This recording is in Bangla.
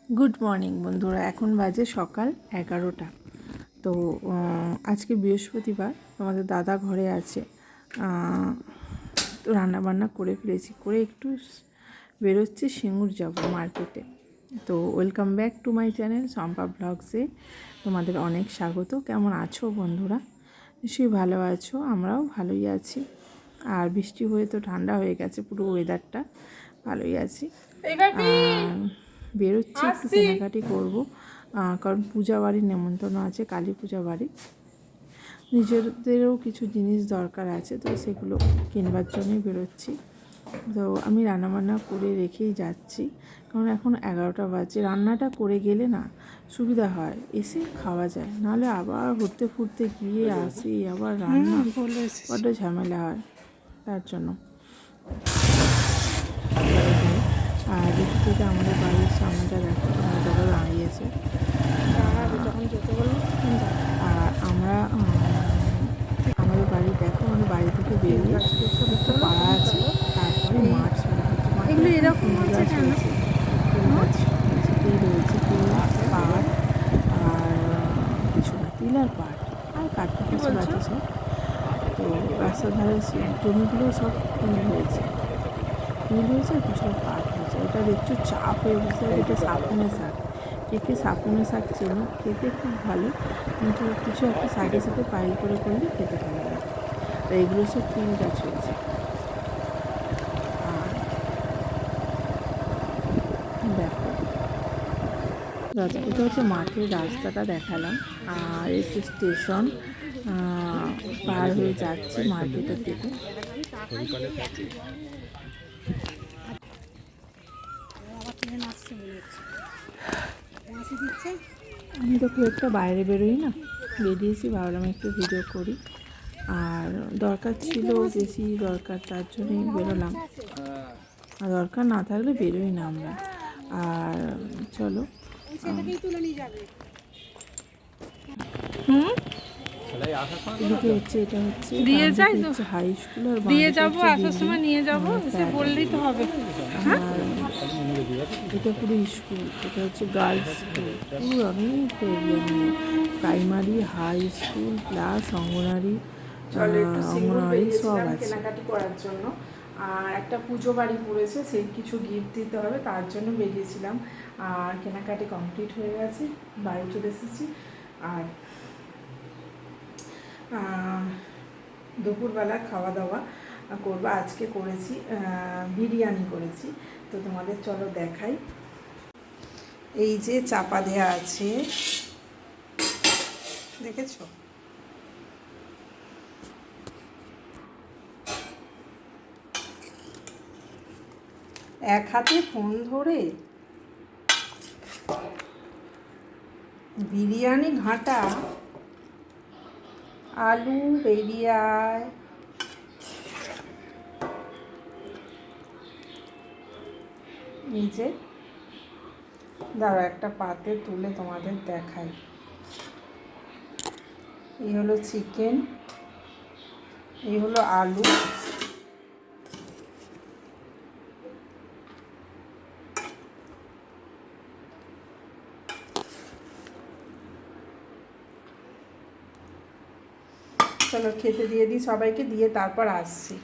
গুড মর্নিং বন্ধুরা, এখন বাজে সকাল 11টা। তো আজকে বৃহস্পতিবার, তোমাদের দাদা ঘরে আছে। তো রান্নাবান্না করে ফেলেছি, করে একটু বেরোচ্ছি, সিঙ্গুর যাব মার্কেটে। তো welcome back to my channel Shampa ব্লগসে তোমাদের অনেক স্বাগত। কেমন আছো বন্ধুরা? নিশ্চয়ই ভালো আছো, আমরাও ভালোই আছি। আর বৃষ্টি হয়ে তো ঠান্ডা হয়ে গেছে, পুরো ওয়েদারটা ভালোই আছি। বেরোচ্ছি, একটু কেনাকাটি করবো, কারণ পূজা বাড়ির নেমন্তন্ন আছে, কালী পূজা বাড়ি। নিজেদেরও কিছু জিনিস দরকার আছে, তো সেগুলো কিনবার জন্যই বেরোচ্ছি। তো আমি রান্নাবান্না করে রেখেই যাচ্ছি, কারণ এখন 11টা বাজে। রান্নাটা করে গেলে না সুবিধা হয়, এসে খাওয়া যায়, নাহলে আবার ঘুরতে ফুরতে গিয়ে আসি, আবার রান্না বড্ড ঝামেলা হয়, তার জন্য। আর দেখি থেকে আমাদের বাড়ির সামনেটা দেখো, আমার দাদা দাঁড়িয়েছে। আর আমরা আমাদের বাড়ি দেখো, আমাদের বাড়ি থেকে বেরিয়ে একটা পাড়া আছে, তারপরে মাঠ শুরু হচ্ছে। মাঠে এরকম গাছ হয়েছে, ফুল গাছ তিল রয়েছে, তিল পাট আর কিছু না, তিল আর পাট আর কাঠটা কিছু আছে সব। তো রাস্তার ধারে জমিগুলো সব তিল হয়েছে, তিল হয়েছে আর কিছু পাট হয়েছে। এটা দেখছো চাপ হয়ে বসে আছে, এটা সাপুনে শাক। কে সাপুনে শাক চেনো? খেতে খুব ভালো, কিন্তু কিছু একটা শাকের সাথে পাইল করে করলে খেতে ভালো লাগে। আর এগুলো সব তিল গাছ হয়েছে। আর দেখো, এটা হচ্ছে মাঠের রাস্তাটা দেখালাম, আর একটু স্টেশন পার হয়ে যাচ্ছে মার্কেটের দিকে। আমি তো খুব একটা বাইরে বেরোই না, বেরিয়েছি, ভাবলাম একটু ভিডিও করি। আর দরকার ছিল, বেশি দরকার, তার জন্যই বেরোলাম। আর দরকার না থাকলে বেরোই না আমরা। আর চলো, এদিকে হচ্ছে, এটা হচ্ছে দিয়ে যাই তো, হাই স্কুল, আর দিয়ে যাবো, আসার সময় নিয়ে যাবো, সে বললেই তো হবে। আর এটা পুরো স্কুল, এটা হচ্ছে গার্লস স্কুল, পুরো অনেকটা এরিয়া নিয়ে। প্রাইমারি, হাই স্কুল প্লাস অঙ্গনারী, সব আছে। কেনাকাটি করার জন্য, আর একটা পুজো বাড়ি পড়েছে, সেই কিছু গিফট দিতে হবে, তার জন্য বেরিয়েছিলাম। আর কেনাকাটি কমপ্লিট হয়ে গেছে, বাড়ি চলে এসেছি। আর দুপুরবেলা খাওয়া দাওয়া করবো, আজকে করেছি বিরিয়ানি করেছি। তো তোমাদের চলো দেখাই। এই যে চাপা দেওয়া আছে, দেখেছো? এক হাতে ফোন ধরে বিরিয়ানি ঘাঁটা, আলু বেরিয়ায়, নিচে দাঁড়া একটা পাতে তুলে তোমাদের দেখাই। এই হলো চিকেন, এই হলো আলু, চলো খেতে দিয়ে দিই সবাইকে, দিয়ে তারপর আসছি।